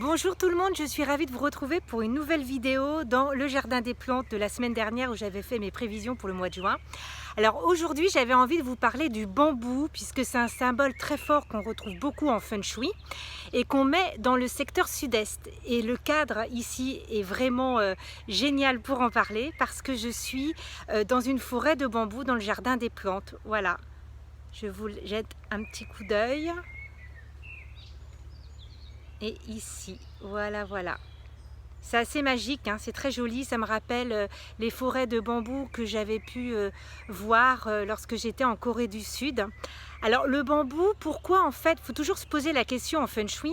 Bonjour tout le monde, je suis ravie de vous retrouver pour une nouvelle vidéo dans le jardin des plantes de la semaine dernière où j'avais fait mes prévisions pour le mois de juin. Alors aujourd'hui j'avais envie de vous parler du bambou puisque c'est un symbole très fort qu'on retrouve beaucoup en feng shui et qu'on met dans le secteur sud-est. Et le cadre ici est vraiment génial pour en parler parce que je suis dans une forêt de bambou dans le jardin des plantes. Voilà, je vous jette un petit coup d'œil. Et ici, voilà. C'est assez magique, hein, c'est très joli, ça me rappelle les forêts de bambou que j'avais pu voir lorsque j'étais en Corée du Sud. Alors le bambou, pourquoi en fait, il faut toujours se poser la question en feng shui,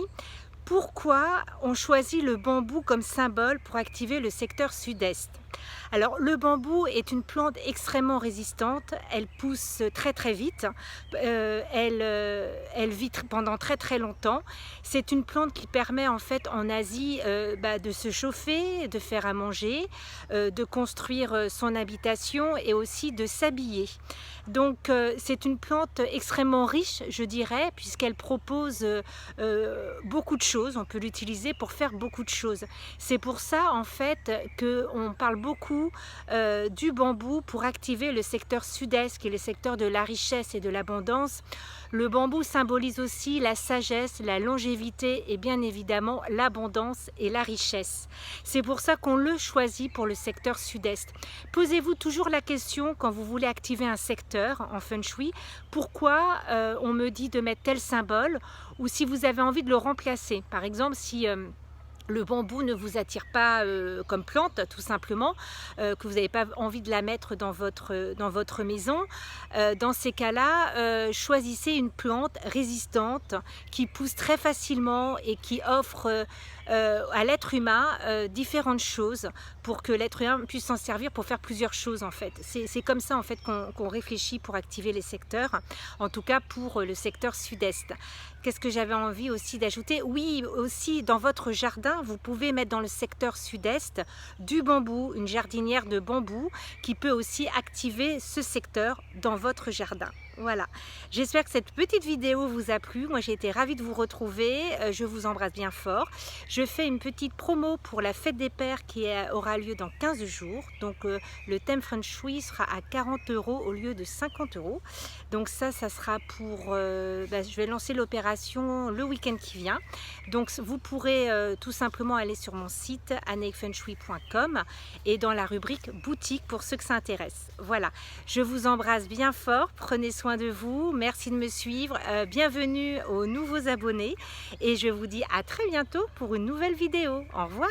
pourquoi on choisit le bambou comme symbole pour activer le secteur sud-est? Alors le bambou est une plante extrêmement résistante, elle pousse très vite, elle vit pendant très longtemps. C'est une plante qui permet en fait en Asie de se chauffer, de faire à manger, de construire son habitation et aussi de s'habiller. Donc c'est une plante extrêmement riche, je dirais, puisqu'elle propose beaucoup de choses, on peut l'utiliser pour faire beaucoup de choses. C'est pour ça en fait qu'on parle beaucoup du bambou pour activer le secteur sud-est qui est le secteur de la richesse et de l'abondance. Le bambou symbolise aussi la sagesse, la longévité et bien évidemment l'abondance et la richesse. C'est pour ça qu'on le choisit pour le secteur sud-est. Posez-vous toujours la question quand vous voulez activer un secteur en feng shui, pourquoi on me dit de mettre tel symbole, ou si vous avez envie de le remplacer. Par exemple, si le bambou ne vous attire pas comme plante, tout simplement, que vous n'avez pas envie de la mettre dans votre maison, dans ces cas-là, choisissez une plante résistante qui pousse très facilement et qui offre à l'être humain différentes choses pour que l'être humain puisse s'en servir pour faire plusieurs choses en fait. C'est comme ça en fait qu'on réfléchit pour activer les secteurs, en tout cas pour le secteur sud-est. Qu'est-ce que j'avais envie aussi d'ajouter? Oui, aussi dans votre jardin, vous pouvez mettre dans le secteur sud-est du bambou, une jardinière de bambou qui peut aussi activer ce secteur dans votre jardin. Voilà, j'espère que cette petite vidéo vous a plu. Moi j'ai été ravie de vous retrouver, je vous embrasse bien fort. Je fais une petite promo pour la fête des pères qui aura lieu dans 15 jours. Donc le thème feng shui sera à 40 € au lieu de 50 €. Donc ça sera pour, je vais lancer l'opération le week-end qui vient. Donc vous pourrez tout simplement aller sur mon site aneifengshui.com et dans la rubrique boutique pour ceux que ça intéresse. Voilà, je vous embrasse bien fort, prenez soin de vous, merci de me suivre, bienvenue aux nouveaux abonnés et je vous dis à très bientôt pour une nouvelle vidéo. Au revoir.